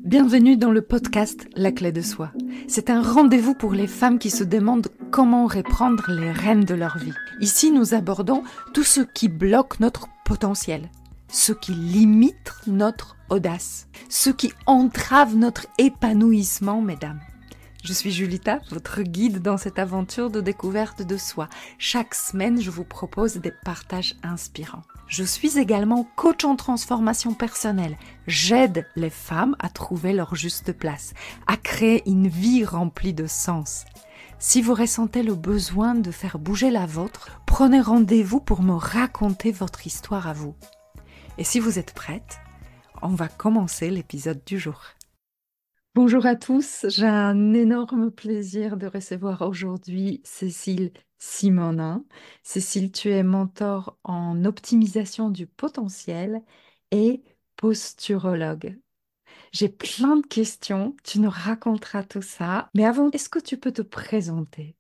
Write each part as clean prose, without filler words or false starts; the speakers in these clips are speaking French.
Bienvenue dans le podcast La clé de soi. C'est un rendez-vous pour les femmes qui se demandent comment reprendre les rênes de leur vie. Ici, nous abordons tout ce qui bloque notre potentiel, ce qui limite notre audace, ce qui entrave notre épanouissement, mesdames. Je suis Julita, votre guide dans cette aventure de découverte de soi. Chaque semaine, je vous propose des partages inspirants. Je suis également coach en transformation personnelle. J'aide les femmes à trouver leur juste place, à créer une vie remplie de sens. Si vous ressentez le besoin de faire bouger la vôtre, prenez rendez-vous pour me raconter votre histoire à vous. Et si vous êtes prête, on va commencer l'épisode du jour. Bonjour à tous, j'ai un énorme plaisir de recevoir aujourd'hui Cécile Simonin. Cécile, tu es mentor en optimisation du potentiel et posturologue. J'ai plein de questions, tu nous raconteras tout ça. Mais avant, est-ce que tu peux te présenter?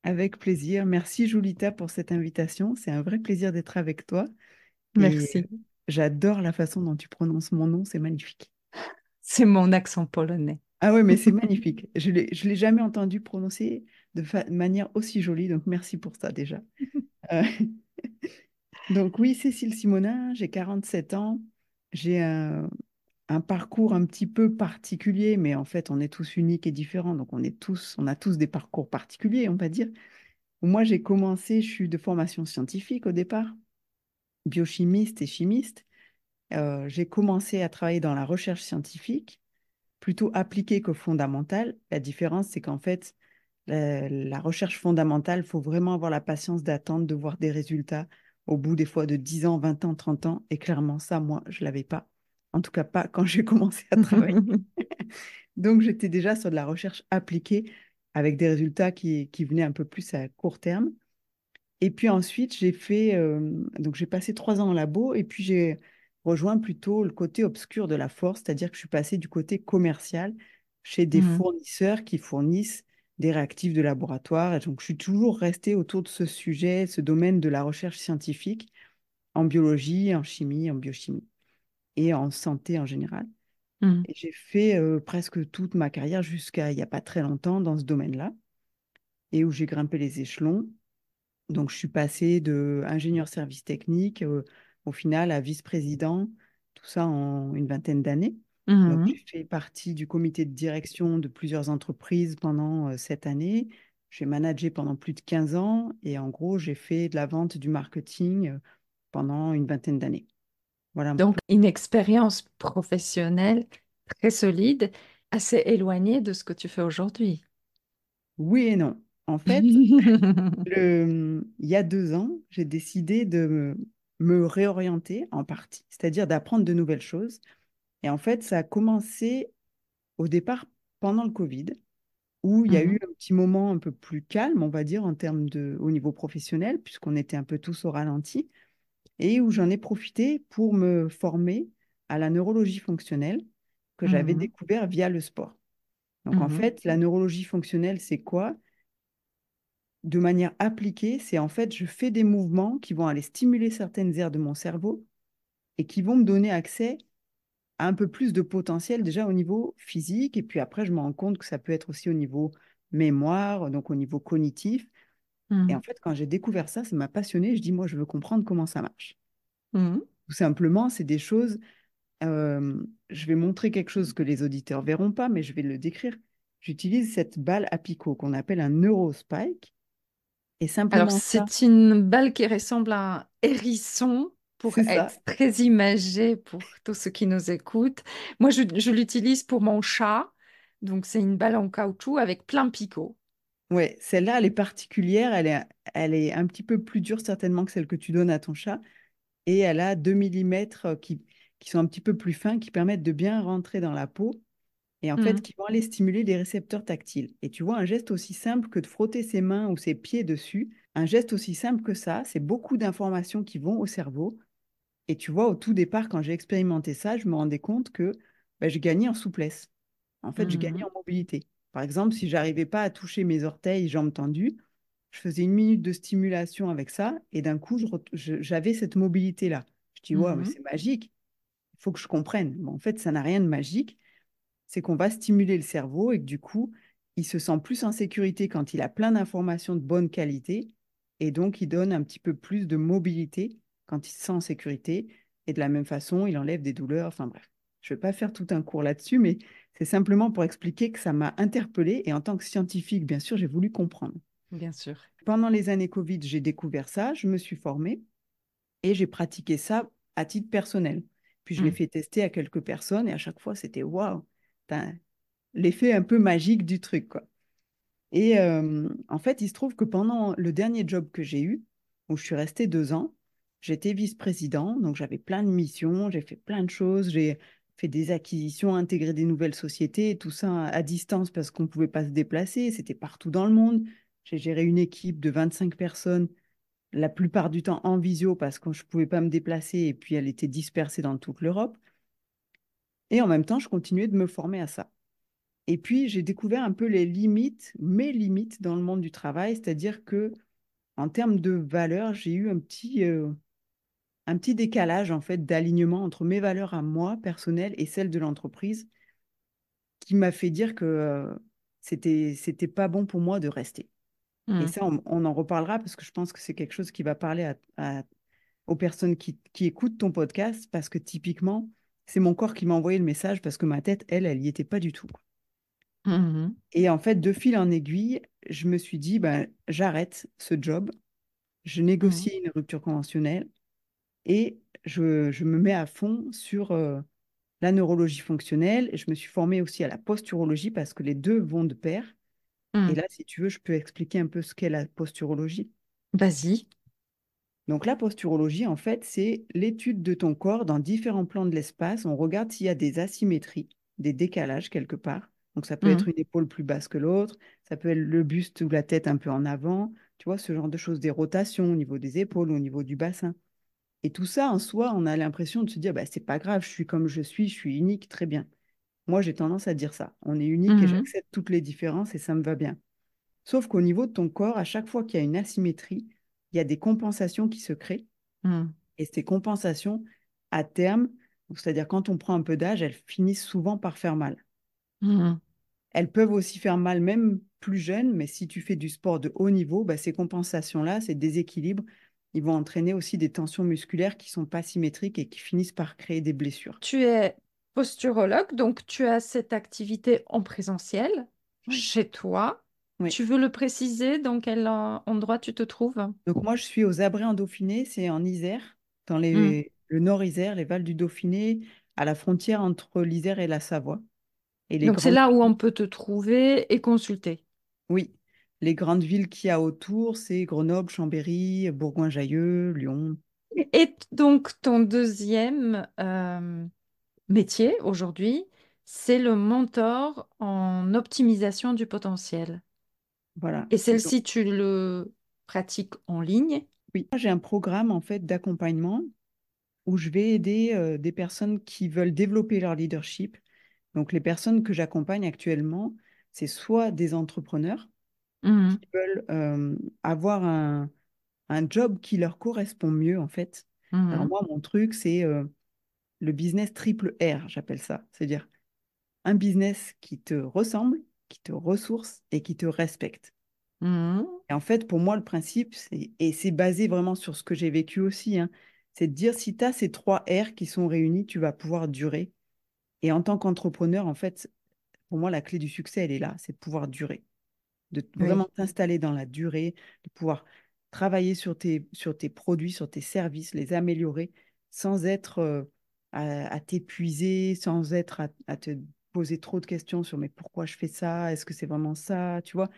Avec plaisir. Merci Julita pour cette invitation. C'est un vrai plaisir d'être avec toi. Et Merci. j'adore la façon dont tu prononces mon nom, c'est magnifique. C'est mon accent polonais. Ah ouais, mais c'est magnifique. Je l'ai jamais entendu prononcer de manière aussi jolie, donc merci pour ça déjà. Euh, donc oui, Cécile Simonin, j'ai 47 ans. J'ai un parcours un petit peu particulier, mais en fait, on est tous uniques et différents, donc on a tous des parcours particuliers, on va dire. Moi, j'ai commencé, je suis de formation scientifique au départ, biochimiste et chimiste. J'ai commencé à travailler dans la recherche scientifique, plutôt appliquée que fondamentale. La différence, c'est qu'en fait, la recherche fondamentale, il faut vraiment avoir la patience d'attendre de voir des résultats au bout des fois de 10 ans, 20 ans, 30 ans. Et clairement, ça, moi, je ne l'avais pas. En tout cas, pas quand j'ai commencé à travailler. Donc, j'étais déjà sur de la recherche appliquée avec des résultats qui venaient un peu plus à court terme. Et puis ensuite, donc j'ai passé 3 ans en labo et puis j'ai rejoint plutôt le côté obscur de la force, c'est-à-dire que je suis passée du côté commercial chez des Mhm. fournisseurs qui fournissent des réactifs de laboratoire. Et donc, je suis toujours restée autour de ce sujet, ce domaine de la recherche scientifique en biologie, en chimie, en biochimie et en santé en général. Mhm. Et j'ai fait presque toute ma carrière jusqu'à il n'y a pas très longtemps dans ce domaine-là et où j'ai grimpé les échelons. Donc, je suis passée de ingénieur service technique au final à vice-président, tout ça en une vingtaine d'années. Donc, Mhm. j'ai fait partie du comité de direction de plusieurs entreprises pendant 7 années. J'ai managé pendant plus de 15 ans et en gros, j'ai fait de la vente du marketing pendant une vingtaine d'années. Voilà un Donc, peu. une expérience professionnelle très solide, assez éloignée de ce que tu fais aujourd'hui. Oui et non. En fait, il y a 2 ans, j'ai décidé de me réorienter en partie, c'est-à-dire d'apprendre de nouvelles choses. Et en fait, ça a commencé au départ pendant le Covid, où il y a eu Mhm. un petit moment un peu plus calme, on va dire, au niveau professionnel, puisqu'on était un peu tous au ralenti, et où j'en ai profité pour me former à la neurologie fonctionnelle que j'avais Mhm. découvert via le sport. Donc en Mhm. fait, la neurologie fonctionnelle, c'est quoi? De manière appliquée, c'est en fait, je fais des mouvements qui vont aller stimuler certaines aires de mon cerveau et qui vont me donner accès à un peu plus de potentiel déjà au niveau physique. Et puis après, je me rends compte que ça peut être aussi au niveau mémoire, donc au niveau cognitif. Et en Mhm. fait, quand j'ai découvert ça, ça m'a passionné. Je dis, moi, je veux comprendre comment ça marche. Mhm. Tout simplement, c'est des choses, je vais montrer quelque chose que les auditeurs verront pas, mais je vais le décrire. J'utilise cette balle à picot qu'on appelle un neurospike. Et Alors, simplement ça, c'est une balle qui ressemble à un hérisson pour c'est ça. être très imagé pour tous ceux qui nous écoutent. Moi, je l'utilise pour mon chat. Donc, c'est une balle en caoutchouc avec plein picot. Ouais, celle-là, elle est particulière. Elle est un petit peu plus dure certainement que celle que tu donnes à ton chat. Et elle a 2 millimètres qui sont un petit peu plus fins, qui permettent de bien rentrer dans la peau et en fait Mhm. qui vont aller stimuler les récepteurs tactiles. Et tu vois, un geste aussi simple que de frotter ses mains ou ses pieds dessus, un geste aussi simple que ça, c'est beaucoup d'informations qui vont au cerveau. Et tu vois, au tout départ, quand j'ai expérimenté ça, je me rendais compte que je gagnais en souplesse. En fait, je gagnais Mhm. en mobilité. Par exemple, si j'arrivais pas à toucher mes orteils, jambes tendues, je faisais 1 minute de stimulation avec ça et d'un coup, j'avais cette mobilité-là. Je dis, ouais, mais Mhm. c'est magique. Il faut que je comprenne. Bon, en fait, ça n'a rien de magique. c'est qu'on va stimuler le cerveau et que du coup, il se sent plus en sécurité quand il a plein d'informations de bonne qualité et donc il donne un petit peu plus de mobilité quand il se sent en sécurité. Et de la même façon, il enlève des douleurs. Enfin bref, je ne vais pas faire tout un cours là-dessus, mais c'est simplement pour expliquer que ça m'a interpellée et en tant que scientifique, bien sûr, j'ai voulu comprendre. Bien sûr. Pendant les années Covid, j'ai découvert ça, je me suis formée et j'ai pratiqué ça à titre personnel. Puis je l'ai Mm. fait tester à quelques personnes et à chaque fois, c'était waouh, t'as l'effet un peu magique du truc, quoi. Et en fait, il se trouve que pendant le dernier job que j'ai eu, où je suis restée 2 ans, j'étais vice-président, donc j'avais plein de missions, j'ai fait plein de choses, j'ai fait des acquisitions, intégré des nouvelles sociétés, tout ça à distance parce qu'on ne pouvait pas se déplacer, c'était partout dans le monde. J'ai géré une équipe de 25 personnes, la plupart du temps en visio parce que je ne pouvais pas me déplacer et puis elle était dispersée dans toute l'Europe. Et en même temps, je continuais de me former à ça. Et puis, j'ai découvert un peu les limites, mes limites dans le monde du travail, c'est-à-dire que en termes de valeurs, j'ai eu un petit décalage en fait d'alignement entre mes valeurs à moi personnelles et celles de l'entreprise, qui m'a fait dire que c'était pas bon pour moi de rester. Et Mm. ça, on en reparlera parce que je pense que c'est quelque chose qui va parler aux personnes qui écoutent ton podcast, parce que typiquement, c'est mon corps qui m'a envoyé le message parce que ma tête, elle y était pas du tout. Mhm. Et en fait, de fil en aiguille, je me suis dit, ben, j'arrête ce job, je Mhm. négocie une rupture conventionnelle et je me mets à fond sur la neurologie fonctionnelle. Et je me suis formée aussi à la posturologie parce que les deux vont de pair. Et Mm. là, si tu veux, je peux expliquer un peu ce qu'est la posturologie. Vas-y. Donc, la posturologie, en fait, c'est l'étude de ton corps dans différents plans de l'espace. On regarde s'il y a des asymétries, des décalages quelque part. Donc, ça peut Mm. être une épaule plus basse que l'autre, ça peut être le buste ou la tête un peu en avant, tu vois, ce genre de choses, des rotations au niveau des épaules, au niveau du bassin. Et tout ça, en soi, on a l'impression de se dire, bah, c'est pas grave, je suis comme je suis unique, très bien. Moi, j'ai tendance à dire ça. On est unique et Mhm. j'accepte toutes les différences et ça me va bien. Sauf qu'au niveau de ton corps, à chaque fois qu'il y a une asymétrie, il y a des compensations qui se créent. Mm. Et ces compensations, à terme, c'est-à-dire quand on prend un peu d'âge, elles finissent souvent par faire mal. Mm. Elles peuvent aussi faire mal même plus jeune, mais si tu fais du sport de haut niveau, bah, ces compensations-là, ces déséquilibres, ils vont entraîner aussi des tensions musculaires qui sont pas symétriques et qui finissent par créer des blessures. Tu es posturologue, donc tu as cette activité en présentiel Oui, chez toi. oui. Tu veux le préciser dans quel endroit tu te trouves? Donc moi, je suis aux Abrets en Dauphiné, c'est en Isère, dans Mm. le nord Isère, les Vals du Dauphiné, à la frontière entre l'Isère et la Savoie. Et les Donc c'est grandes là où on peut te trouver et consulter. Oui, les grandes villes qu'il y a autour, c'est Grenoble, Chambéry, Bourgoin-Jallieu, Lyon. Et donc ton deuxième métier aujourd'hui, c'est le mentor en optimisation du potentiel. Voilà. Et Et donc, celle-ci, tu le pratiques en ligne. oui, moi, j'ai un programme en fait d'accompagnement où je vais aider des personnes qui veulent développer leur leadership. Donc, les personnes que j'accompagne actuellement, c'est soit des entrepreneurs qui Mhm. veulent avoir un job qui leur correspond mieux en fait. Alors Mhm. moi, mon truc, c'est le business triple R, j'appelle ça. C'est-à-dire un business qui te ressemble, qui te ressource et qui te respecte. Mhm. Et en fait, pour moi, le principe, et c'est basé vraiment sur ce que j'ai vécu aussi, hein, c'est de dire si tu as ces 3 R qui sont réunis, tu vas pouvoir durer. Et en tant qu'entrepreneur, en fait, pour moi, la clé du succès, elle est là, c'est de pouvoir durer, de vraiment Oui. t'installer dans la durée, de pouvoir travailler sur tes produits, sur tes services, les améliorer sans être à t'épuiser, sans être à te poser trop de questions sur mais pourquoi je fais ça? Est-ce que c'est vraiment ça? Tu vois,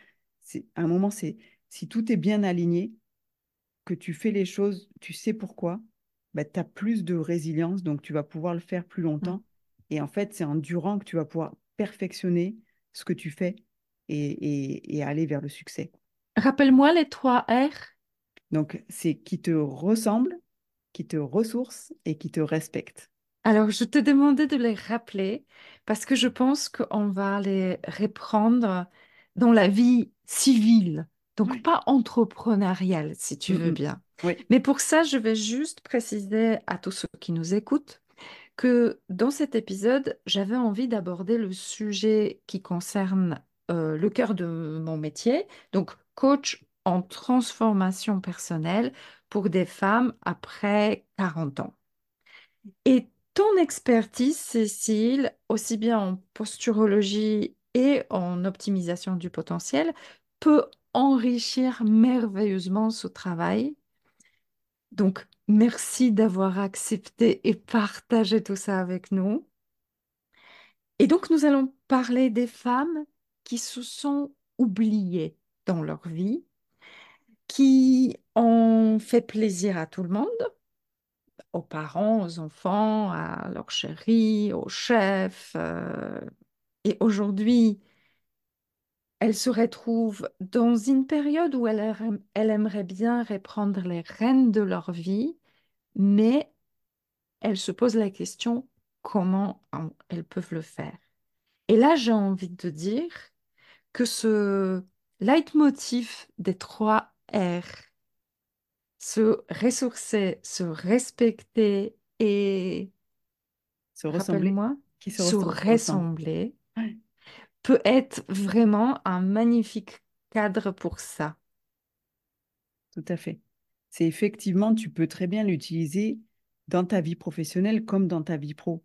à un moment, c'est si tout est bien aligné, que tu fais les choses, tu sais pourquoi, bah, tu as plus de résilience, donc tu vas pouvoir le faire plus Mhm. longtemps. Et en fait, c'est en durant que tu vas pouvoir perfectionner ce que tu fais et aller vers le succès. Rappelle-moi les 3 R. Donc, c'est qui te ressemble, qui te ressource et qui te respecte. Alors, je te demandais de les rappeler parce que je pense qu'on va les reprendre dans la vie civile, donc Oui. pas entrepreneuriale, si tu Mm, veux mm. bien. Oui. Mais pour ça, je vais juste préciser à tous ceux qui nous écoutent que dans cet épisode, j'avais envie d'aborder le sujet qui concerne le cœur de mon métier, donc coach en transformation personnelle pour des femmes après 40 ans. Et ton expertise, Cécile, aussi bien en posturologie et en optimisation du potentiel, peut enrichir merveilleusement ce travail. Donc, merci d'avoir accepté et partagé tout ça avec nous. Et donc, nous allons parler des femmes qui se sont oubliées dans leur vie, qui ont fait plaisir à tout le monde, aux parents, aux enfants, à leurs chéris, aux chefs. Et aujourd'hui, elles se retrouvent dans une période où elles aimeraient bien reprendre les rênes de leur vie, mais elles se posent la question comment elles peuvent le faire. Et là, j'ai envie de dire que ce leitmotiv des 3 R, se ressourcer, se respecter et, Se ressembler, rappelle-moi, qui se se ressemble. ressembler, Ouais, peut être vraiment un magnifique cadre pour ça. tout à fait. C'est effectivement, tu peux très bien l'utiliser dans ta vie professionnelle comme dans ta vie pro,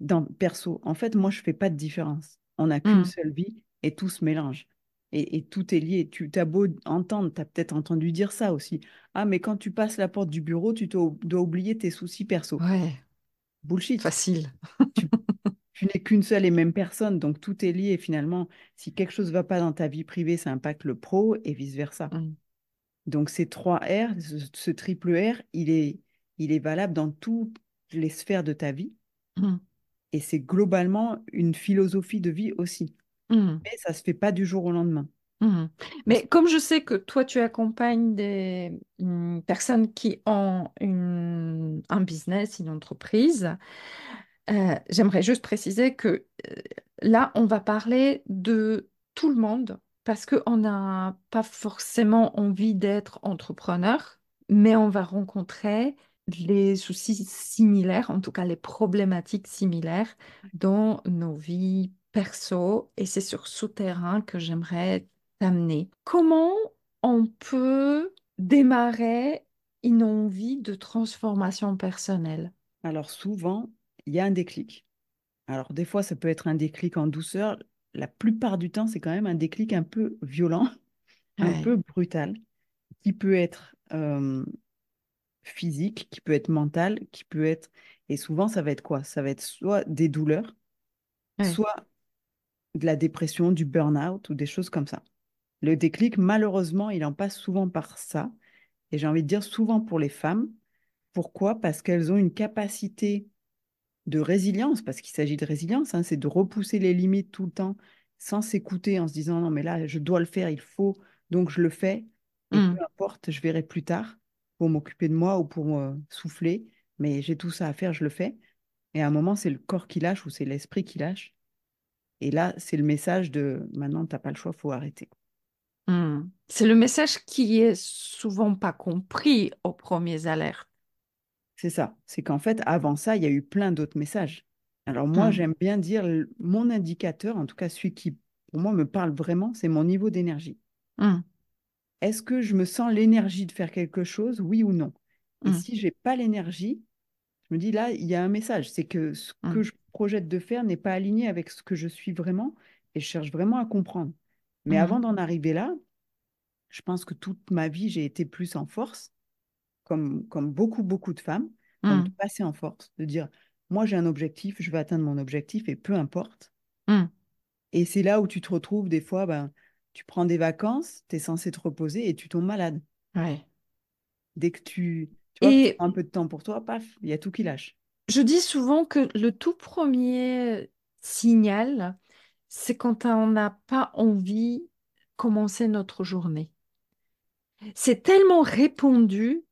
dans perso. En fait, moi, je fais pas de différence. On n'a qu'une Hmm. seule vie et tout se mélange. Et tout est lié. Tu t'as beau entendre, tu as peut-être entendu dire ça aussi. Ah, mais quand tu passes la porte du bureau, dois oublier tes soucis perso. Ouais, Bullshit. facile. Tu, tu n'es qu'une seule et même personne, donc tout est lié. Finalement, si quelque chose ne va pas dans ta vie privée, ça impacte le pro et vice-versa. Hmm. Donc ces 3 R, ce triple R, il est valable dans toutes les sphères de ta vie Hmm. et c'est globalement une philosophie de vie aussi. Hmm. Mais ça ne se fait pas du jour au lendemain. Mhm. Mais comme je sais que toi, tu accompagnes des personnes qui ont un business, une entreprise, j'aimerais juste préciser que là, on va parler de tout le monde parce qu'on n'a pas forcément envie d'être entrepreneur, mais on va rencontrer les soucis similaires, en tout cas les problématiques similaires dans nos vies perso. Et c'est sur ce terrain que j'aimerais t'amener. Comment on peut démarrer une envie de transformation personnelle? Alors souvent, il y a un déclic. Alors des fois, ça peut être un déclic en douceur. La plupart du temps, c'est quand même un déclic un peu violent, un Ouais, peu brutal, qui peut être physique, qui peut être mental, qui peut être... Et souvent, ça va être quoi? Ça va être soit des douleurs, ouais. soit de la dépression, du burn-out ou des choses comme ça. Le déclic, malheureusement, il en passe souvent par ça. Et j'ai envie de dire souvent pour les femmes. Pourquoi? Parce qu'elles ont une capacité de résilience, parce qu'il s'agit de résilience, hein, c'est de repousser les limites tout le temps sans s'écouter en se disant non, mais là, je dois le faire, il faut, donc je le fais. Et peu Hmm, importe, je verrai plus tard pour m'occuper de moi ou pour souffler, mais j'ai tout ça à faire, je le fais. Et à un moment, c'est le corps qui lâche ou c'est l'esprit qui lâche. Et là, c'est le message de maintenant, tu n'as pas le choix, il faut arrêter. hmm. C'est le message qui est souvent pas compris aux premiers alertes. C'est ça. C'est qu'en fait, avant ça, il y a eu plein d'autres messages. Alors moi, Hmm, j'aime bien dire mon indicateur, en tout cas celui qui, pour moi, me parle vraiment, c'est mon niveau d'énergie. hmm, Est-ce que je me sens l'énergie de faire quelque chose, oui ou non? Et hmm, si j'ai pas l'énergie, je me dis là, il y a un message, c'est que ce hmm, que je projette de faire n'est pas aligné avec ce que je suis vraiment et je cherche vraiment à comprendre. Mais hmm, avant d'en arriver là, je pense que toute ma vie, j'ai été plus en force comme beaucoup, beaucoup de femmes, donc de hmm, passer en force, de dire, moi j'ai un objectif, je vais atteindre mon objectif et peu importe. hmm. Et c'est là où tu te retrouves des fois, ben, tu prends des vacances, tu es censé te reposer et tu tombes malade. Ouais. Dès que tu vois que tu Et prends un peu de temps pour toi, paf, il y a tout qui lâche. je dis souvent que le tout premier signal, c'est quand on n'a pas envie de commencer notre journée. C'est tellement répandu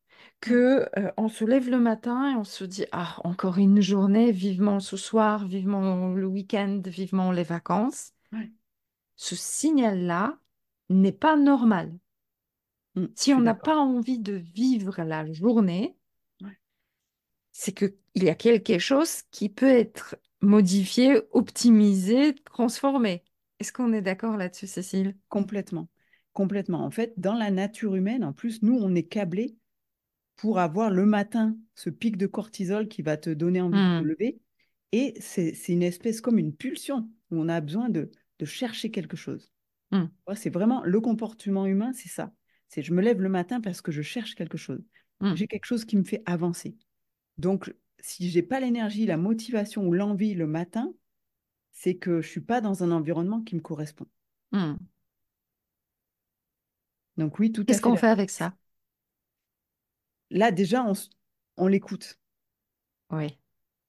Ouais, que on se lève le matin et on se dit, ah, encore une journée, vivement ce soir, vivement le week-end, vivement les vacances. ouais. Ce signal-là n'est pas normal. Je Si on suis n'a d'accord. pas envie de vivre la journée, Ouais. c'est qu'il y a quelque chose qui peut être modifié, optimisé, transformé. Est-ce qu'on est d'accord là-dessus, Cécile? Complètement. Complètement. En fait, dans la nature humaine, en plus, nous, on est câblés pour avoir le matin ce pic de cortisol qui va te donner envie de te Hmm, lever. Et c'est une espèce comme une pulsion où on a besoin de chercher quelque chose. hmm, Ouais, c'est vraiment le comportement humain, c'est ça. C'est je me lève le matin parce que je cherche quelque chose. hmm, J'ai quelque chose qui me fait avancer. Donc, si j'ai pas l'énergie, la motivation ou l'envie le matin, c'est que je suis pas dans un environnement qui me correspond. hmm. Donc oui, tout à Qu'est-ce fait qu'on fait d'accord. avec ça? Là, déjà, on l'écoute. Oui.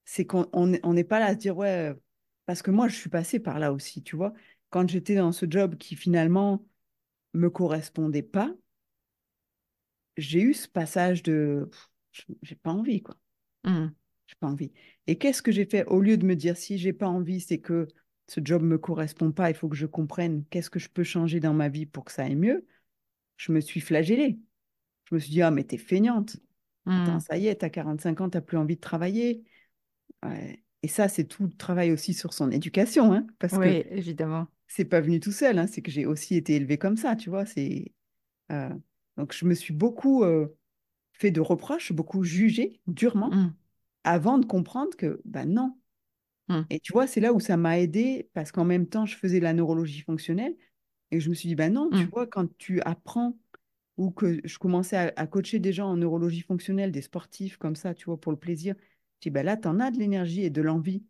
C'est qu'on n'est pas là à se dire, ouais, parce que moi, je suis passée par là aussi, tu vois. Quand j'étais dans ce job qui finalement me correspondait pas, j'ai eu ce passage de, j'ai pas envie, quoi. Hmm, J'ai pas envie. Et qu'est-ce que j'ai fait au lieu de me dire, si j'ai pas envie, c'est que ce job me correspond pas, il faut que je comprenne qu'est-ce que je peux changer dans ma vie pour que ça aille mieux. Je me suis flagellée. Je me suis dit, ah, mais t'es feignante. Attends, hmm. ça y est, t'as 45 ans, t'as plus envie de travailler. Ouais. Et ça, c'est tout le travail aussi sur son éducation, hein, parce que Oui, évidemment. c'est pas venu tout seul, hein, c'est que j'ai aussi été élevée comme ça, tu vois. Euh, donc, je me suis beaucoup fait de reproches, beaucoup jugé durement Hmm, avant de comprendre que, ben non. hmm, Et tu vois, c'est là où ça m'a aidé parce qu'en même temps, je faisais la neurologie fonctionnelle et je me suis dit, ben non, tu hmm, vois, quand tu apprends ou que je commençais à coacher des gens en neurologie fonctionnelle, des sportifs comme ça, tu vois, pour le plaisir, je dis, ben là, tu en as de l'énergie et de l'envie.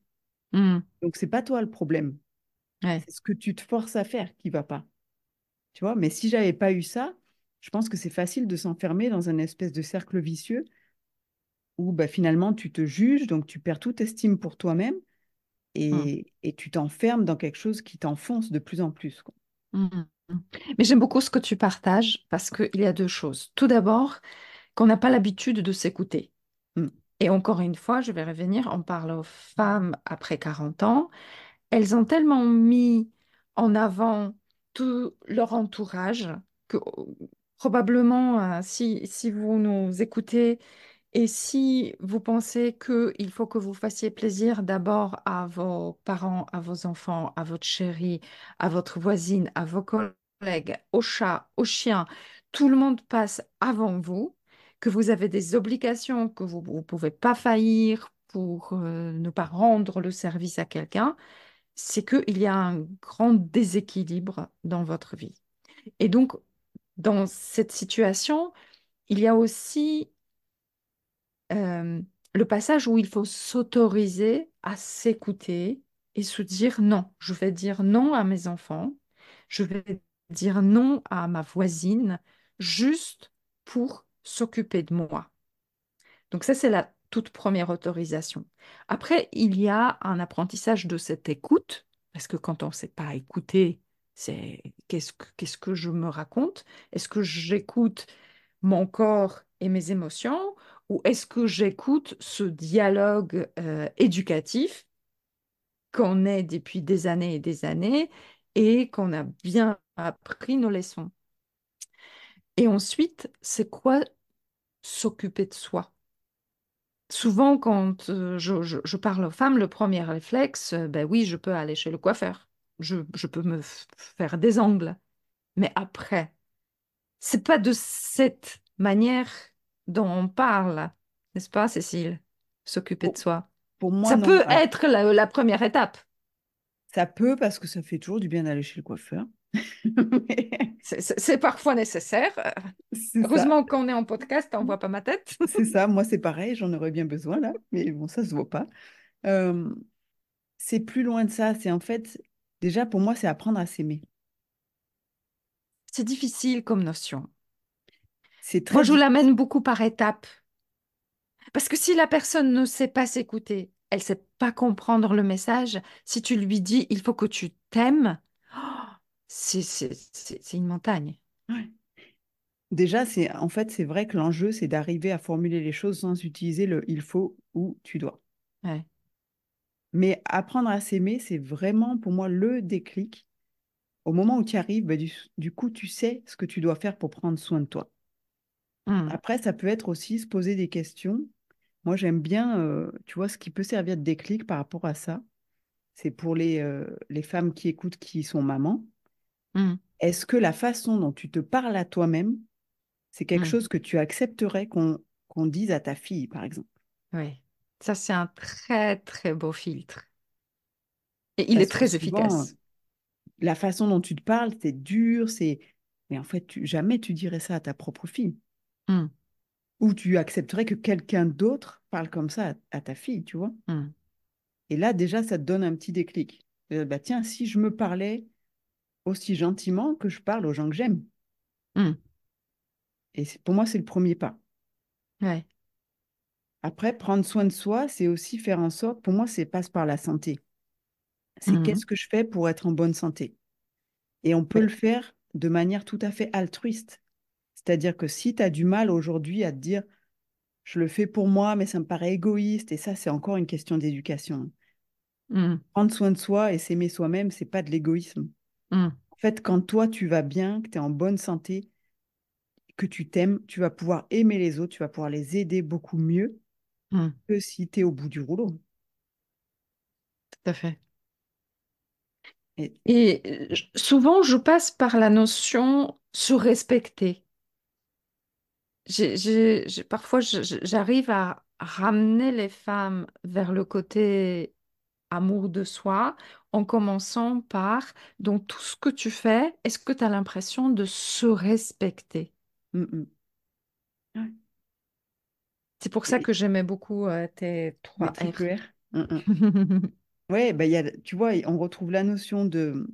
hmm. Donc, c'est pas toi le problème. Ouais. C'est ce que tu te forces à faire qui va pas. Tu vois, mais si j'avais pas eu ça, je pense que c'est facile de s'enfermer dans un espèce de cercle vicieux où bah, finalement tu te juges, donc tu perds toute estime pour toi-même Hmm, et tu t'enfermes dans quelque chose qui t'enfonce de plus en plus, quoi. hmm, hmm. Mais j'aime beaucoup ce que tu partages parce qu'il y a deux choses. Tout d'abord, qu'on n'a pas l'habitude de s'écouter. Mm. Et encore une fois, je vais revenir, on parle aux femmes après 40 ans. Elles ont tellement mis en avant tout leur entourage que probablement, si vous nous écoutez et si vous pensez qu'il faut que vous fassiez plaisir d'abord à vos parents, à vos enfants, à votre chérie, à votre voisine, à vos collègues, au chat, au chien, tout le monde passe avant vous, que vous avez des obligations, que vous ne pouvez pas faillir pour ne pas rendre le service à quelqu'un, c'est qu'il y a un grand déséquilibre dans votre vie. Et donc, dans cette situation, il y a aussi euh, le passage où il faut s'autoriser à s'écouter et se dire non. Je vais dire non à mes enfants, je vais dire non à ma voisine, juste pour s'occuper de moi. Donc ça, c'est la toute première autorisation. Après, il y a un apprentissage de cette écoute, parce que quand on ne sait pas écouter, c'est qu'est-ce que je me raconte? Est-ce que j'écoute mon corps et mes émotions, ou est-ce que j'écoute ce dialogue éducatif qu'on est depuis des années et des années et qu'on a bien appris nos leçons? Et ensuite, c'est quoi s'occuper de soi? Souvent, quand je parle aux femmes, le premier réflexe, ben oui, je peux aller chez le coiffeur. Je peux me faire des ongles. Mais après, c'est pas de cette manière dont on parle, n'est-ce pas, Cécile? S'occuper de Pour, soi. pour moi, Ça non. peut être la première étape. Ça peut parce que ça fait toujours du bien d'aller chez le coiffeur. Mais C'est parfois nécessaire. c'est ça, Heureusement qu'on est en podcast, on voit pas ma tête. c'est ça. Moi, c'est pareil, j'en aurais bien besoin là, mais bon, ça se voit pas. Euh, c'est plus loin de ça. C'est en fait, déjà pour moi, c'est apprendre à s'aimer. C'est difficile comme notion. C'est Moi, très je difficile. l'amène beaucoup par étapes. Parce que si la personne ne sait pas s'écouter, elle ne sait pas comprendre le message, si tu lui dis il faut que tu t'aimes, oh, c'est une montagne. Ouais. Déjà, c'est en fait, c'est vrai que l'enjeu, c'est d'arriver à formuler les choses sans utiliser le il faut ou tu dois. Ouais. Mais apprendre à s'aimer, c'est vraiment pour moi le déclic. Au moment où tu y arrives, bah, du coup, tu sais ce que tu dois faire pour prendre soin de toi. Hmm. Après, ça peut être aussi se poser des questions. Moi, j'aime bien, tu vois, ce qui peut servir de déclic par rapport à ça, c'est pour les femmes qui écoutent, qui sont mamans. Mm, Est-ce que la façon dont tu te parles à toi-même, c'est quelque mm, chose que tu accepterais qu'on dise à ta fille, par exemple? oui. Ça, c'est un très, très beau filtre. Et il est Parce que très souvent, efficace. la façon dont tu te parles, c'est dur, c'est... Mais en fait, jamais tu dirais ça à ta propre fille. Mm, Ou tu accepterais que quelqu'un d'autre parle comme ça à ta fille, tu vois. mm, Et là, déjà, ça te donne un petit déclic. Bah, tiens, si je me parlais aussi gentiment que je parle aux gens que j'aime. mm, Et pour moi, c'est le premier pas. ouais. Après, prendre soin de soi, c'est aussi faire en sorte, pour moi, c'est passe par la santé. C'est Mm, qu'est-ce que je fais pour être en bonne santé. Et on peut le oui. faire de manière tout à fait altruiste. C'est-à-dire que si tu as du mal aujourd'hui à te dire, je le fais pour moi, mais ça me paraît égoïste, et ça, c'est encore une question d'éducation. Mm, Prendre soin de soi et s'aimer soi-même, c'est pas de l'égoïsme. mm, En fait, quand toi, tu vas bien, que tu es en bonne santé, que tu t'aimes, tu vas pouvoir aimer les autres, tu vas pouvoir les aider beaucoup mieux mm, que si tu es au bout du rouleau. tout à fait. Et, Et souvent, je passe par la notion se respecter. Parfois, j'arrive à ramener les femmes vers le côté amour de soi en commençant par, dans tout ce que tu fais, est-ce que tu as l'impression de se respecter? mm, mm. Ouais. C'est pour ça Et que j'aimais beaucoup tes mes 3 triples R. R. Mm, mm. Ouais, bah, tu vois, on retrouve la notion de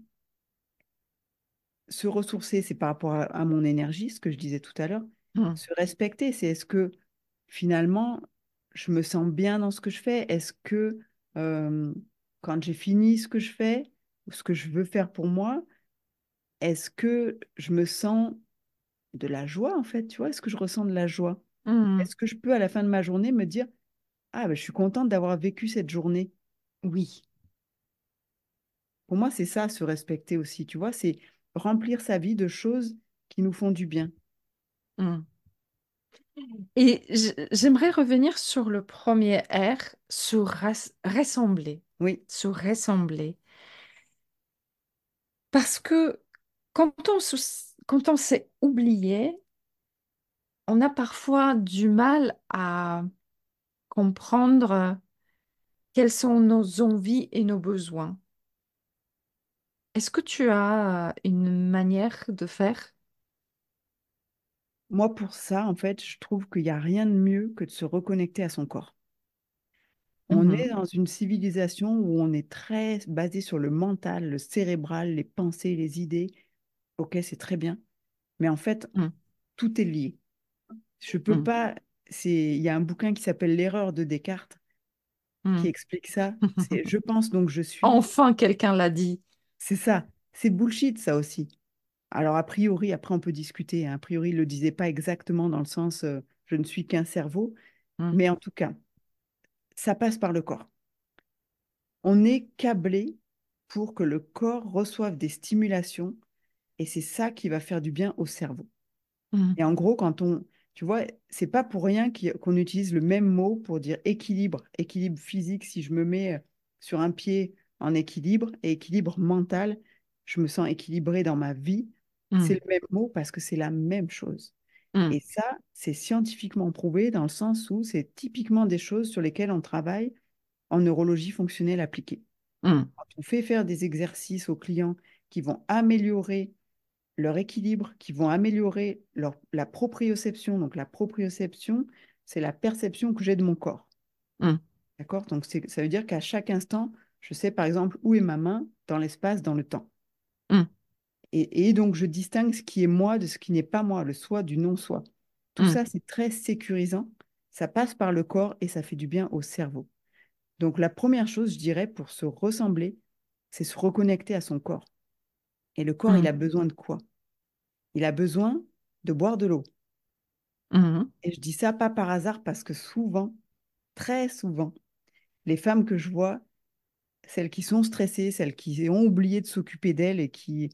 se ressourcer, c'est par rapport à mon énergie, ce que je disais tout à l'heure. Mm, Se respecter, c'est est-ce que finalement, je me sens bien dans ce que je fais? Est-ce que euh, quand j'ai fini ce que je fais, ou ce que je veux faire pour moi, est-ce que je me sens de la joie, en fait, tu vois? Est-ce que je ressens de la joie? mm, Est-ce que je peux, à la fin de ma journée, me dire, ah, ben, je suis contente d'avoir vécu cette journée? oui. Pour moi, c'est ça, se respecter aussi, tu vois? C'est remplir sa vie de choses qui nous font du bien. Mm. Et j'aimerais revenir sur le premier R, se rassembler. Oui, Se rassembler. Parce que quand on s'est oublié, on a parfois du mal à comprendre quelles sont nos envies et nos besoins. Est-ce que tu as une manière de faire? moi, pour ça, en fait, je trouve qu'il n'y a rien de mieux que de se reconnecter à son corps. On est Mhm, dans une civilisation où on est très basé sur le mental, le cérébral, les pensées, les idées. Ok, c'est très bien. Mais en fait, mm, tout est lié. Je peux mm, pas. Il y a un bouquin qui s'appelle L'erreur de Descartes qui mm. explique ça. C'est je pense donc je suis. Enfin, quelqu'un l'a dit. C'est ça. C'est bullshit, ça aussi. Alors, a priori, après, on peut discuter, hein. A priori, il ne le disait pas exactement dans le sens je ne suis qu'un cerveau. Mm, Mais en tout cas, ça passe par le corps. On est câblé pour que le corps reçoive des stimulations et c'est ça qui va faire du bien au cerveau. mm, Et en gros, tu vois, c'est pas pour rien qu'on utilise le même mot pour dire équilibre, équilibre physique. Si je me mets sur un pied en équilibre et équilibre mental, je me sens équilibré dans ma vie. C'est mm, le même mot parce que c'est la même chose. mm, Et ça, c'est scientifiquement prouvé dans le sens où c'est typiquement des choses sur lesquelles on travaille en neurologie fonctionnelle appliquée. mm, Quand on fait faire des exercices aux clients qui vont améliorer leur équilibre, qui vont améliorer la proprioception. Donc la proprioception, c'est la perception que j'ai de mon corps. mm, D'accord? Donc ça veut dire qu'à chaque instant, je sais par exemple où est ma main dans l'espace, dans le temps. mm, Et donc je distingue ce qui est moi de ce qui n'est pas moi, le soi du non-soi. Tout mm, ça, c'est très sécurisant. Ça passe par le corps et ça fait du bien au cerveau. Donc la première chose, je dirais, pour se ressembler, c'est se reconnecter à son corps. Et le corps, il mm, a besoin de quoi? Il a besoin de boire de l'eau. mm, Et je dis ça pas par hasard parce que souvent, très souvent, les femmes que je vois, celles qui sont stressées, celles qui ont oublié de s'occuper d'elles et qui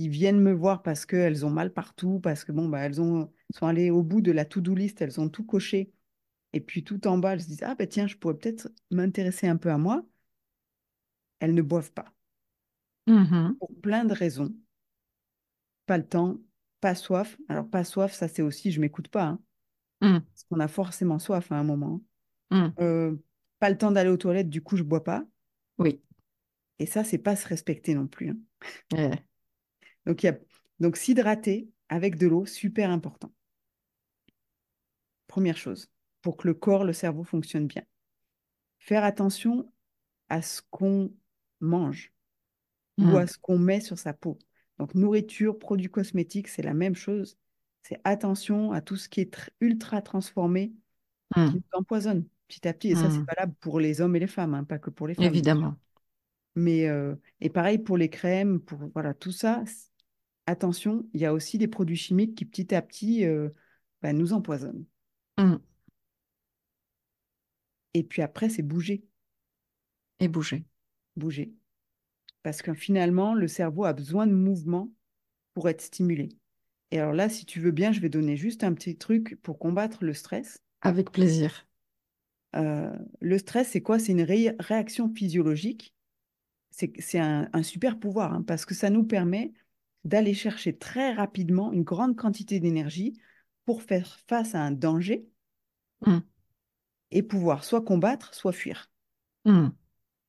viennent me voir parce qu'elles ont mal partout, parce que bon, bah, sont allées au bout de la to-do list, elles ont tout coché Et puis tout en bas, elles se disent, ah ben tiens, je pourrais peut-être m'intéresser un peu à moi. Elles ne boivent pas. Mhm. Pour plein de raisons. Pas le temps, pas soif. Alors pas soif, ça c'est aussi, je m'écoute pas, hein, Mm. parce qu'on a forcément soif à un moment. Mm. Pas le temps d'aller aux toilettes, du coup je bois pas. Oui. Et ça, c'est pas se respecter non plus, hein. Euh, Donc, donc s'hydrater avec de l'eau, super important. Première chose, pour que le corps, le cerveau fonctionne bien. Faire attention à ce qu'on mange ou mm. à ce qu'on met sur sa peau. Donc, nourriture, produits cosmétiques, c'est la même chose. C'est attention à tout ce qui est ultra transformé qui Mm. nous empoisonne petit à petit. Et ça, c'est Mm. valable pour les hommes et les femmes, hein, pas que pour les femmes, bien sûr. Évidemment. Mais, et pareil pour les crèmes, pour voilà, tout ça. Attention, il y a aussi des produits chimiques qui petit à petit nous empoisonnent. Mm. Et puis après, c'est bouger, Et bouger. bouger. Parce que finalement, le cerveau a besoin de mouvement pour être stimulé. Et alors là, si tu veux bien, je vais donner juste un petit truc pour combattre le stress. Avec plaisir. Le stress, c'est quoi? C'est une réaction physiologique. C'est un super pouvoir, hein, parce que ça nous permet d'aller chercher très rapidement une grande quantité d'énergie pour faire face à un danger Mm. et pouvoir soit combattre, soit fuir. Mm.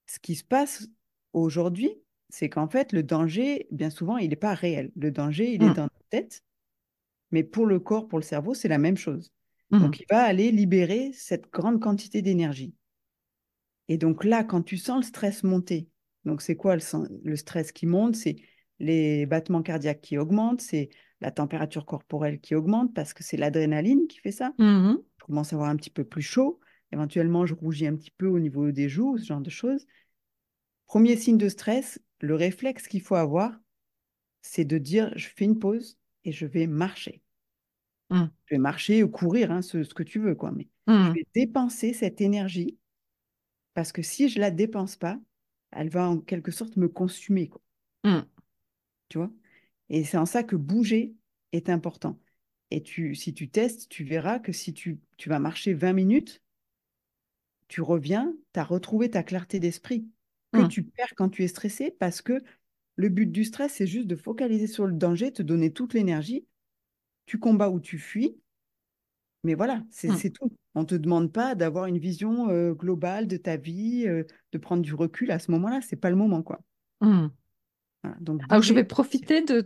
Ce qui se passe aujourd'hui, c'est qu'en fait, le danger, bien souvent, il n'est pas réel. Le danger, il est Mm. dans notre tête, mais pour le corps, pour le cerveau, c'est la même chose. Mm. Donc, il va aller libérer cette grande quantité d'énergie. Et donc là, quand tu sens le stress monter, donc c'est quoi le stress qui monte? C'est les battements cardiaques qui augmentent, c'est la température corporelle qui augmente parce que c'est l'adrénaline qui fait ça. Mhm. Je commence à avoir un petit peu plus chaud. Éventuellement, je rougis un petit peu au niveau des joues, ce genre de choses. Premier signe de stress, le réflexe qu'il faut avoir, c'est de dire, je fais une pause et je vais marcher. Mm. Je vais marcher ou courir, hein, ce que tu veux, quoi. Mais je Mm. vais dépenser cette énergie parce que si je la dépense pas, elle va en quelque sorte me consumer, quoi. Mm. Tu vois? Et c'est en ça que bouger est important. Et si tu testes, tu verras que si tu vas marcher 20 minutes, tu reviens, tu as retrouvé ta clarté d'esprit que Mm. tu perds quand tu es stressé parce que le but du stress, c'est juste de focaliser sur le danger, te donner toute l'énergie. Tu combats ou tu fuis, mais voilà, Mm. c'est tout. On ne te demande pas d'avoir une vision globale de ta vie, de prendre du recul à ce moment-là. C'est pas le moment, quoi. Mm. Voilà. Donc, Alors, je vais bouger. profiter de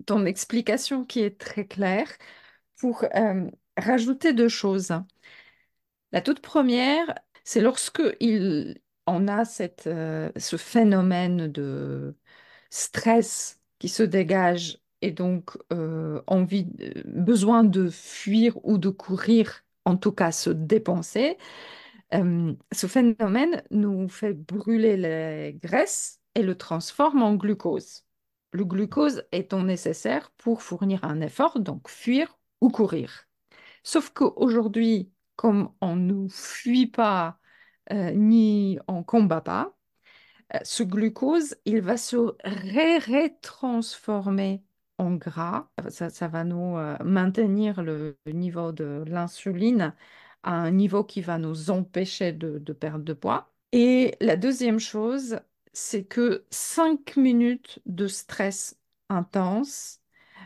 ton explication qui est très claire pour rajouter deux choses. La toute première, c'est lorsque on a ce phénomène de stress qui se dégage et donc besoin de fuir ou de courir, en tout cas se dépenser. Ce phénomène nous fait brûler les graisses et le transforme en glucose. Le glucose étant nécessaire pour fournir un effort, donc fuir ou courir. Sauf qu'aujourd'hui, comme on ne fuit pas ni on combat pas, ce glucose, il va se rétransformer en gras. Ça va nous maintenir le niveau de l'insuline à un niveau qui va nous empêcher de perdre de poids. Et la deuxième chose, c'est que 5 minutes de stress intense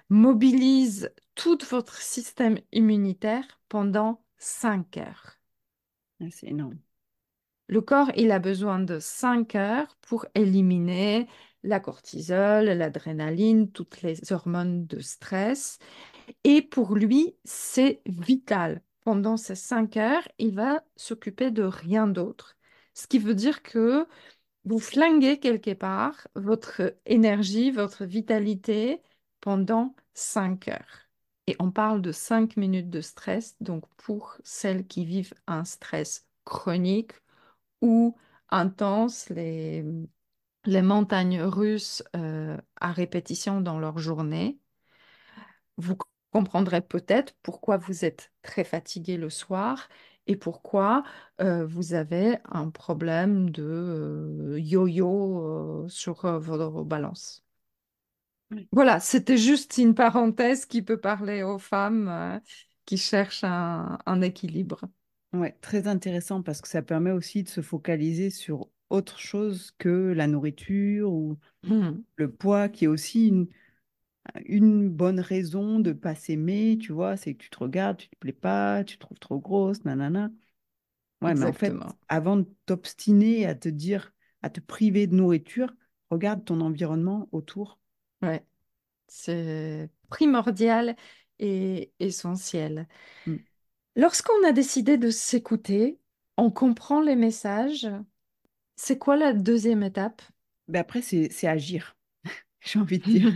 mobilise tout votre système immunitaire pendant 5 heures. Ah, c'est énorme. Le corps, il a besoin de 5 heures pour éliminer la cortisol, l'adrénaline, toutes les hormones de stress. Et pour lui, c'est vital. Pendant ces 5 heures, il va s'occuper de rien d'autre. Ce qui veut dire que vous flinguez quelque part votre énergie, votre vitalité pendant 5 heures. Et on parle de 5 minutes de stress, donc pour celles qui vivent un stress chronique ou intense, les montagnes russes à répétition dans leur journée, vous comprendrez peut-être pourquoi vous êtes très fatigué le soir et pourquoi vous avez un problème de yo-yo sur votre balance. Ouais. Voilà, c'était juste une parenthèse qui peut parler aux femmes qui cherchent un équilibre. Ouais, très intéressant parce que ça permet aussi de se focaliser sur autre chose que la nourriture ou Hmm, le poids, qui est aussi une bonne raison de pas s'aimer, tu vois, c'est que tu te regardes, tu te plais pas, tu te trouves trop grosse, nanana. Ouais, mais en fait, exactement. avant de t'obstiner à te dire, à te priver de nourriture, regarde ton environnement autour. Ouais, c'est primordial et essentiel. Mm. Lorsqu'on a décidé de s'écouter, on comprend les messages. C'est quoi la deuxième étape? Mais après, c'est agir, j'ai envie de dire.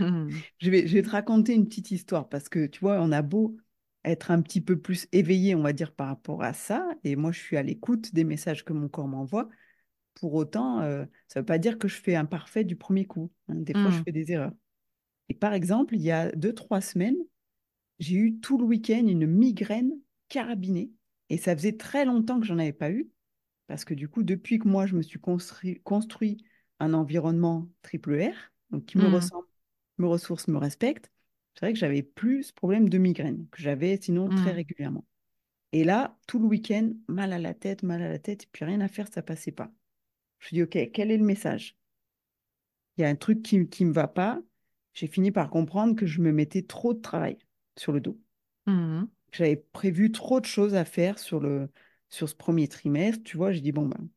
Je vais te raconter une petite histoire parce que, tu vois, on a beau être un petit peu plus éveillé, on va dire, par rapport à ça, et moi, je suis à l'écoute des messages que mon corps m'envoie. Pour autant, ça ne veut pas dire que je fais un parfait du premier coup, hein. Des fois, je Hmm, fais des erreurs. Et par exemple, il y a 2, 3 semaines, j'ai eu tout le week-end une migraine carabinée. Et ça faisait très longtemps que j'en avais pas eu. Parce que du coup, depuis que moi, je me suis construit un environnement triple R, donc qui me hmm, ressemble, me ressource, me respecte, c'est vrai que j'avais plus ce problème de migraine que j'avais sinon très hmm, régulièrement. Et là, tout le week-end, mal à la tête, et puis rien à faire, ça passait pas. Je me suis dit, OK, quel est le message? Il y a un truc qui ne me va pas. J'ai fini par comprendre que je me mettais trop de travail sur le dos. hmm, J'avais prévu trop de choses à faire sur ce premier trimestre. Tu vois, j'ai dit, bon, ben,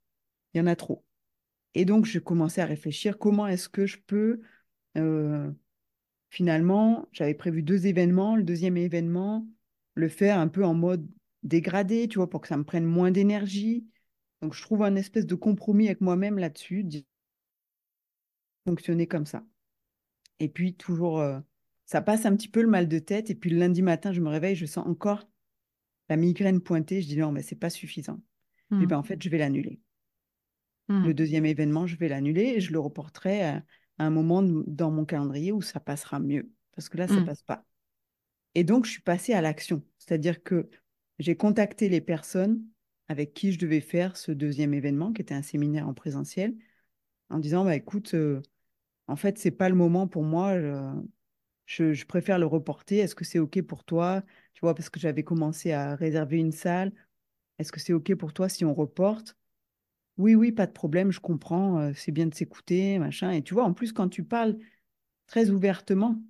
il y en a trop. Et donc, je commençais à réfléchir comment est-ce que je peux, euh, finalement, j'avais prévu 2 événements. Le deuxième événement, le faire un peu en mode dégradé, tu vois, pour que ça me prenne moins d'énergie. Donc, je trouve un espèce de compromis avec moi-même là-dessus, de fonctionner comme ça. Et puis, toujours, ça passe un petit peu le mal de tête. Et puis, le lundi matin, je me réveille, je sens encore la migraine pointée. Je dis non, mais c'est pas suffisant. Je dis, hmm, ben, en fait, je vais l'annuler. hmm, Le deuxième événement, je vais l'annuler et je le reporterai à un moment dans mon calendrier où ça passera mieux. Parce que là, ça hmm, passe pas. Et donc, je suis passée à l'action. C'est-à-dire que j'ai contacté les personnes avec qui je devais faire ce deuxième événement, qui était un séminaire en présentiel, en disant, bah, écoute, en fait, c'est pas le moment pour moi. Je préfère le reporter. Est-ce que c'est OK pour toi? Tu vois, parce que j'avais commencé à réserver une salle. Est-ce que c'est OK pour toi si on reporte? Oui, oui, pas de problème, je comprends. C'est bien de s'écouter, machin. Et tu vois, en plus, quand tu parles très ouvertement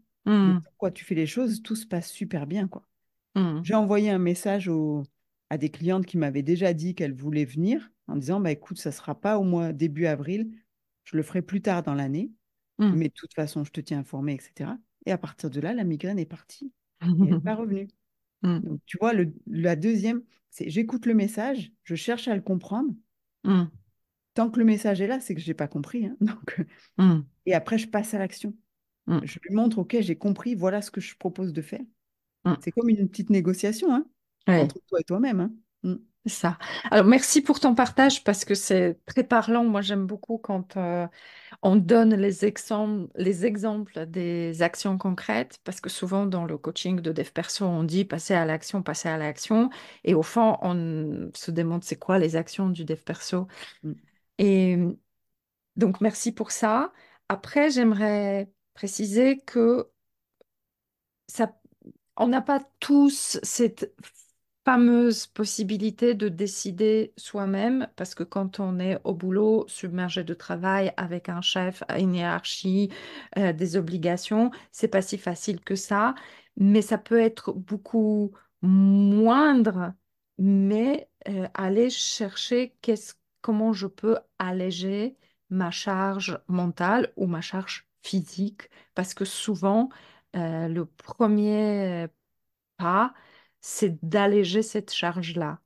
de hmm, pourquoi tu fais les choses, tout se passe super bien, quoi. hmm, J'ai envoyé un message à des clientes qui m'avaient déjà dit qu'elles voulaient venir en disant, bah, écoute, ça ne sera pas au mois début avril, je le ferai plus tard dans l'année, hmm, mais de toute façon, je te tiens informé, etc. Et à partir de là, la migraine est partie et elle n'est hmm, pas revenue. hmm, Donc, tu vois, la deuxième, c'est j'écoute le message, je cherche à le comprendre. hmm, Tant que le message est là, c'est que je n'ai pas compris, hein. Donc, hmm, et après, je passe à l'action. hmm, Je lui montre, OK, j'ai compris, voilà ce que je propose de faire. hmm. C'est comme une petite négociation, hein, Ouais. entre toi et toi-même, hein. Mm. C'est ça. Alors, merci pour ton partage parce que c'est très parlant. Moi, j'aime beaucoup quand on donne les exemples des actions concrètes parce que souvent, dans le coaching de dev perso, on dit passer à l'action, passer à l'action. Et au fond, on se demande c'est quoi les actions du dev perso. Mm. Et donc, merci pour ça. Après, j'aimerais préciser que ça on n'a pas tous cette fameuse possibilité de décider soi-même, parce que quand on est au boulot, submergé de travail, avec un chef, une hiérarchie, des obligations, c'est pas si facile que ça, mais ça peut être beaucoup moindre, mais aller chercher comment je peux alléger ma charge mentale ou ma charge physique, parce que souvent, le premier pas, c'est d'alléger cette charge-là,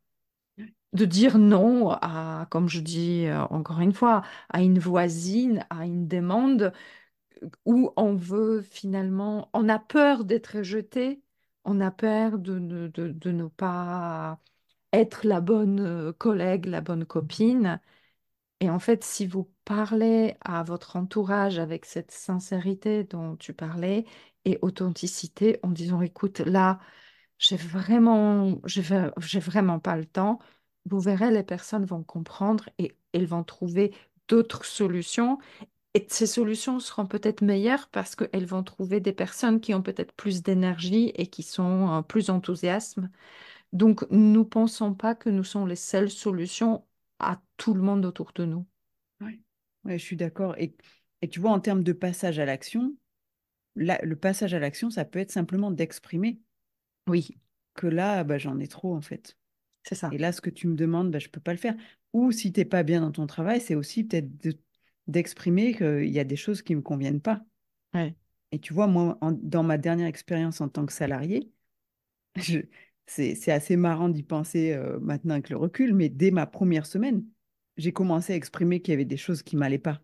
de dire non à, comme je dis encore une fois, à une voisine, à une demande où on veut finalement, on a peur d'être rejeté, on a peur de ne pas être la bonne collègue, la bonne copine. Et en fait, si vous parlez à votre entourage avec cette sincérité dont tu parlais et authenticité en disant, écoute, là, j'ai vraiment pas le temps. Vous verrez, les personnes vont comprendre et elles vont trouver d'autres solutions. Et ces solutions seront peut-être meilleures parce qu'elles vont trouver des personnes qui ont peut-être plus d'énergie et qui sont plus enthousiastes Donc, nous pensons pas que nous sommes les seules solutions à tout le monde autour de nous. Ouais. Ouais, je suis d'accord. Et tu vois, en termes de passage à l'action, le passage à l'action, ça peut être simplement d'exprimer Oui, que là, bah, j'en ai trop en fait. c'est ça. Et là, ce que tu me demandes, bah, je ne peux pas le faire. Ou si tu n'es pas bien dans ton travail, c'est aussi peut-être d'exprimer qu'il y a des choses qui ne me conviennent pas. Ouais. Et tu vois, moi, dans ma dernière expérience en tant que salarié, je- c'est assez marrant d'y penser maintenant avec le recul, mais dès ma première semaine, j'ai commencé à exprimer qu'il y avait des choses qui m'allaient pas.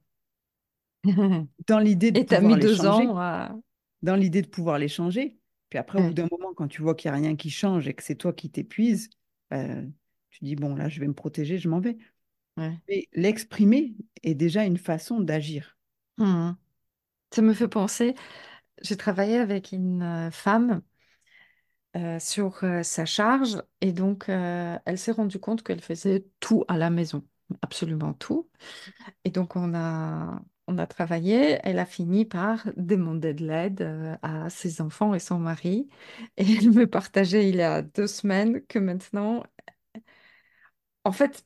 Dans l'idée de Et t'as pouvoir mis les 2 ans changer, à... dans l'idée de pouvoir les changer. Puis après, au bout Ouais, d'un moment, quand tu vois qu'il n'y a rien qui change et que c'est toi qui t'épuises, tu dis, bon, là, je vais me protéger, je m'en vais. ouais. Mais l'exprimer est déjà une façon d'agir. Mhm. Ça me fait penser, j'ai travaillé avec une femme sur sa charge et donc elle s'est rendue compte qu'elle faisait tout à la maison, absolument tout. Et donc on a travaillé, elle a fini par demander de l'aide à ses enfants et son mari. Et elle me partageait il y a 2 semaines que maintenant, en fait,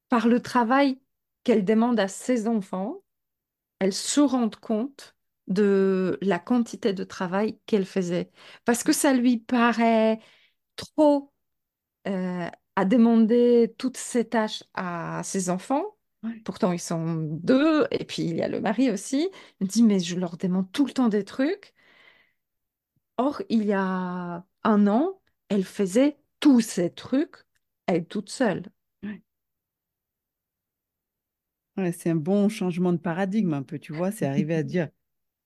par le travail qu'elle demande à ses enfants, elle se rend compte de la quantité de travail qu'elle faisait. Parce que ça lui paraît trop à demander toutes ces tâches à ses enfants. Ouais, Pourtant, ils sont deux, et puis il y a le mari aussi. Elle dit, mais je leur demande tout le temps des trucs. Or, il y a 1 an, elle faisait tous ces trucs, elle toute seule. ouais. Ouais, c'est un bon changement de paradigme un peu, tu vois, c'est arriver à dire,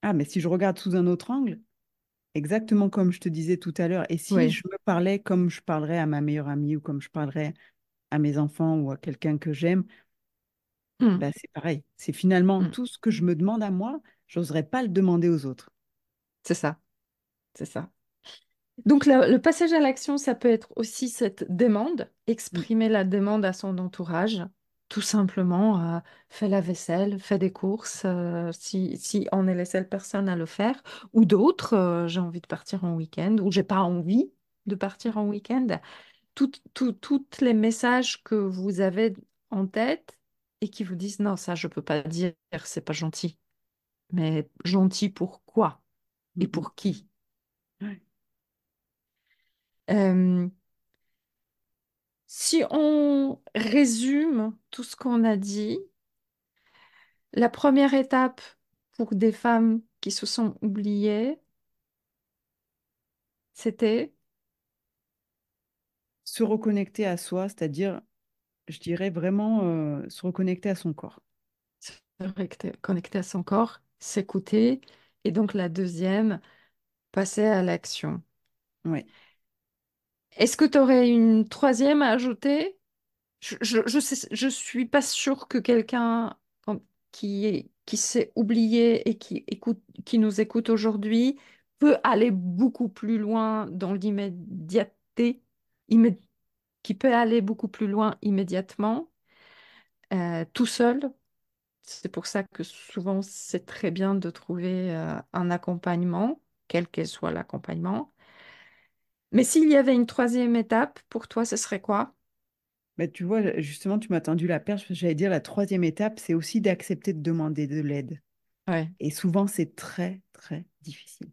ah, mais si je regarde sous un autre angle, exactement comme je te disais tout à l'heure, et si Oui. je me parlais comme je parlerais à ma meilleure amie ou comme je parlerais à mes enfants ou à quelqu'un que j'aime, Hmm, bah, c'est pareil. C'est finalement hmm. tout ce que je me demande à moi, j'oserais pas le demander aux autres. C'est ça, c'est ça. Donc, le passage à l'action, ça peut être aussi cette demande, Mm. exprimer la demande à son entourage, tout simplement, fais la vaisselle, fais des courses, si on est les seules personnes à le faire, ou d'autres, j'ai envie de partir en week-end, ou j'ai pas envie de partir en week-end. Toutes les messages que vous avez en tête et qui vous disent, non, ça, je peux pas dire, c'est pas gentil. Mais gentil pour quoi et Mm, mm. pour qui? Ouais. Euh, Si on résume tout ce qu'on a dit, la première étape pour des femmes qui se sont oubliées, c'était Se reconnecter à soi, c'est-à-dire, je dirais vraiment se reconnecter à son corps. se connecter à son corps, s'écouter, et donc la deuxième, passer à l'action. Ouais. Est-ce que tu aurais une troisième à ajouter? Je suis pas sûre que quelqu'un qui s'est oublié et qui nous écoute aujourd'hui peut aller beaucoup plus loin dans l'immédiateté, immé- qui peut aller beaucoup plus loin immédiatement, tout seul. C'est pour ça que souvent c'est très bien de trouver un accompagnement, quel qu'elle soit l'accompagnement. Mais s'il y avait une troisième étape, pour toi, ce serait quoi? Mais tu vois, justement, tu m'as tendu la perche, parce que j'allais dire la troisième étape, c'est aussi d'accepter de demander de l'aide. Ouais, Et souvent, c'est très, très difficile.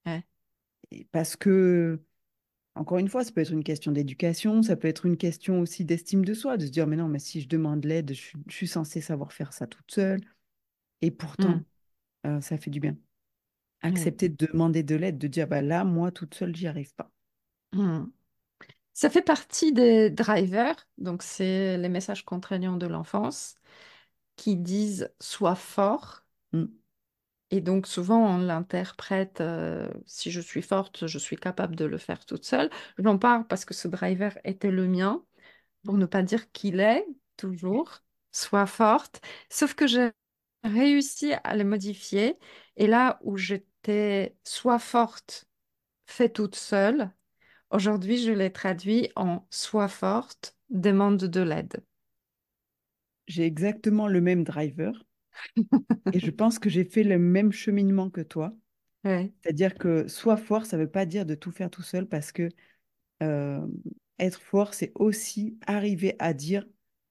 ouais. Parce que, encore une fois, ça peut être une question d'éducation, ça peut être une question aussi d'estime de soi, de se dire, mais non, mais si je demande l'aide, je suis censée savoir faire ça toute seule. Et Hmm, pourtant, ça fait du bien. ouais. Accepter de demander de l'aide, de dire, bah là, moi, toute seule, j'y arrive pas. Hmm. Ça fait partie des drivers, donc c'est les messages contraignants de l'enfance qui disent sois fort. Mm. Et donc souvent on l'interprète si je suis forte, je suis capable de le faire toute seule. J'en parle parce que ce driver était le mien, pour ne pas dire qu'il est toujours sois forte. Sauf que j'ai réussi à le modifier. Et là où j'étais sois forte, fais toute seule. Aujourd'hui, je l'ai traduit en sois forte, demande de l'aide. J'ai exactement le même driver et je pense que j'ai fait le même cheminement que toi. Ouais. C'est-à-dire que sois fort, ça ne veut pas dire de tout faire tout seul parce que euh, être fort, c'est aussi arriver à dire,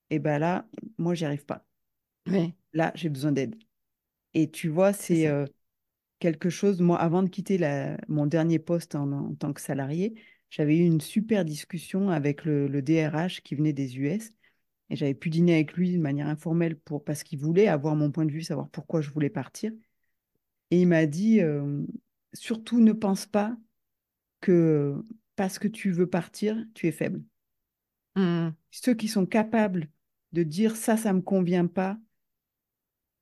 eh ben là, moi, j'y arrive pas. Oui, Là, j'ai besoin d'aide. Et tu vois, c'est c'est ça. quelque chose, moi, avant de quitter mon dernier poste en tant que salarié, j'avais eu une super discussion avec le DRH qui venait des US. Et j'avais pu dîner avec lui de manière informelle parce qu'il voulait avoir mon point de vue, savoir pourquoi je voulais partir. Et il m'a dit, surtout ne pense pas que parce que tu veux partir, tu es faible. Mm, Ceux qui sont capables de dire ça me convient pas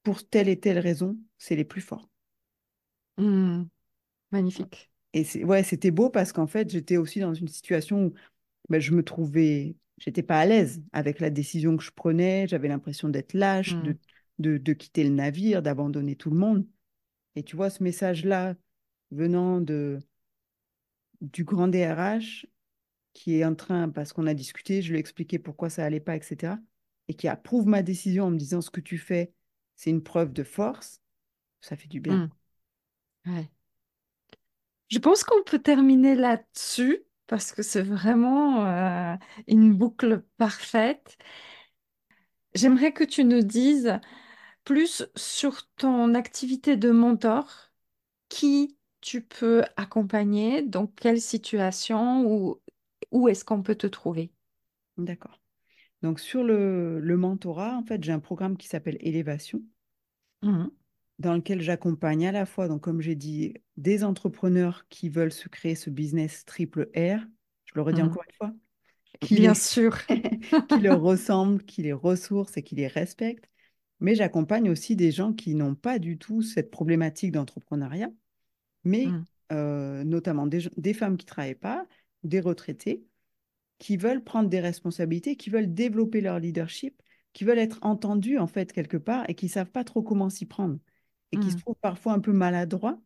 pour telle et telle raison, c'est les plus forts. mm, magnifique. Et ouais, c'était beau parce qu'en fait, j'étais aussi dans une situation où ben, j'étais pas à l'aise avec la décision que je prenais. J'avais l'impression d'être lâche, Mm, de quitter le navire, d'abandonner tout le monde. Et tu vois, ce message-là venant du grand DRH qui est en train, parce qu'on a discuté, je lui ai expliqué pourquoi ça allait pas, etc. Et qui approuve ma décision en me disant ce que tu fais, c'est une preuve de force, ça fait du bien. mm, ouais. Je pense qu'on peut terminer là-dessus parce que c'est vraiment une boucle parfaite. J'aimerais que tu nous dises plus sur ton activité de mentor, qui tu peux accompagner, dans quelle situation ou où est-ce qu'on peut te trouver? D'accord. Donc sur le mentorat, en fait, j'ai un programme qui s'appelle Élévation, Mhm, dans lequel j'accompagne à la fois, donc comme j'ai dit, des entrepreneurs qui veulent se créer ce business triple R, je le redis mhm. encore une fois, qui Bien les, sûr. qui leur ressemblent, qui les ressourcent et qui les respectent. Mais j'accompagne aussi des gens qui n'ont pas du tout cette problématique d'entrepreneuriat, mais Mhm, notamment des femmes qui ne travaillent pas, des retraités, qui veulent prendre des responsabilités, qui veulent développer leur leadership, qui veulent être entendus en fait quelque part et qui ne savent pas trop comment s'y prendre et qui se mhm, trouvent parfois un peu maladroits,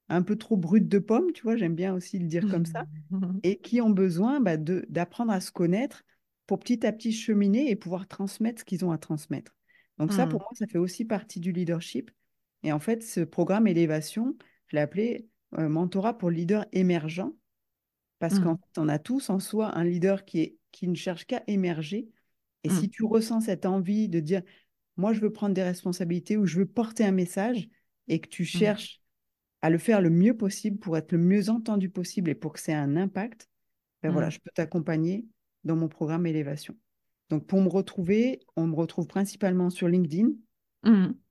un peu trop bruts de pomme, tu vois, j'aime bien aussi le dire comme ça, mhm, et qui ont besoin bah, d'apprendre à se connaître pour petit à petit cheminer et pouvoir transmettre ce qu'ils ont à transmettre. Donc ça, pour mhm, moi, ça fait aussi partie du leadership. Et en fait, ce programme Élévation, je l'ai appelé Mentorat pour leaders émergents parce qu'en mhm, fait, on a tous en soi un leader qui ne cherche qu'à émerger. Et si mhm, tu ressens cette envie de dire, moi, je veux prendre des responsabilités ou je veux porter un message et que tu mhm, cherches à le faire le mieux possible pour être le mieux entendu possible et pour que ça ait un impact, ben voilà, mhm, je peux t'accompagner dans mon programme Élévation. Donc, pour me retrouver, on me retrouve principalement sur LinkedIn, mhm.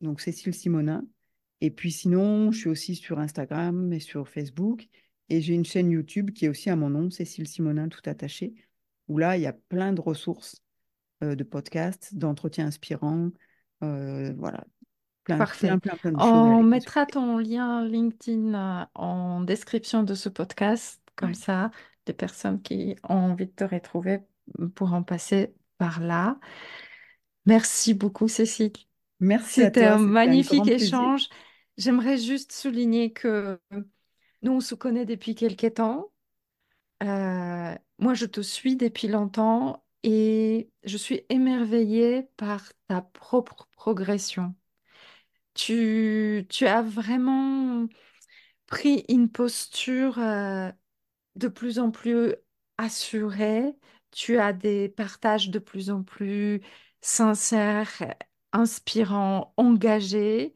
donc Cécile Simonin. Et puis sinon, je suis aussi sur Instagram et sur Facebook. Et j'ai une chaîne YouTube qui est aussi à mon nom, Cécile Simonin, tout attaché, où là, il y a plein de ressources de podcasts, d'entretiens inspirants, voilà, Parfait. plein de choses à On aller mettra consulter. ton lien LinkedIn en description de ce podcast. Comme Ouais. ça, les personnes qui ont envie de te retrouver pourront passer par là. Merci beaucoup, Cécile. Merci à C'était toi, un c'était un magnifique grand plaisir. échange. J'aimerais juste souligner que nous, on se connaît depuis quelques temps. Moi, je te suis depuis longtemps et je suis émerveillée par ta propre progression. Tu as vraiment pris une posture de plus en plus assurée. Tu as des partages de plus en plus sincères, inspirants, engagés.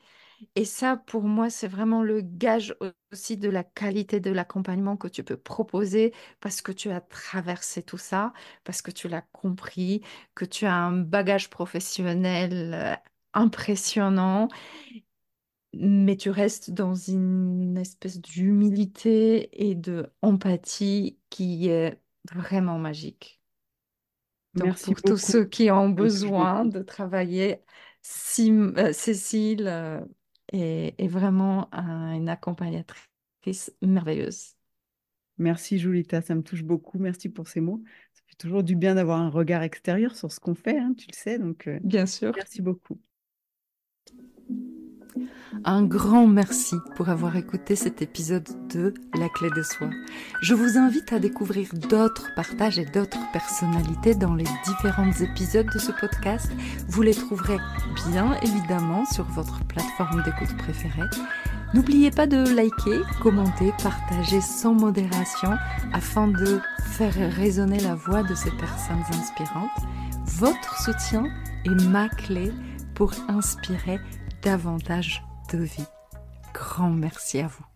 Et ça, pour moi, c'est vraiment le gage aussi de la qualité de l'accompagnement que tu peux proposer parce que tu as traversé tout ça, parce que tu l'as compris, que tu as un bagage professionnel impressionnant, mais tu restes dans une espèce d'humilité et de empathie qui est vraiment magique. Donc, Merci pour tous beaucoup. ceux qui ont Ça me touche besoin beaucoup. de travailler, Cécile est vraiment une accompagnatrice merveilleuse, Merci, Julita, ça me touche beaucoup. Merci pour ces mots. Ça fait toujours du bien d'avoir un regard extérieur sur ce qu'on fait, hein, tu le sais, donc bien sûr. merci beaucoup. Un grand merci pour avoir écouté cet épisode de La Clé de Soi. Je vous invite à découvrir d'autres partages et d'autres personnalités dans les différents épisodes de ce podcast. Vous les trouverez bien évidemment sur votre plateforme d'écoute préférée. N'oubliez pas de liker, commenter, partager sans modération afin de faire résonner la voix de ces personnes inspirantes. Votre soutien est ma clé pour inspirer davantage de vie. Grand merci à vous.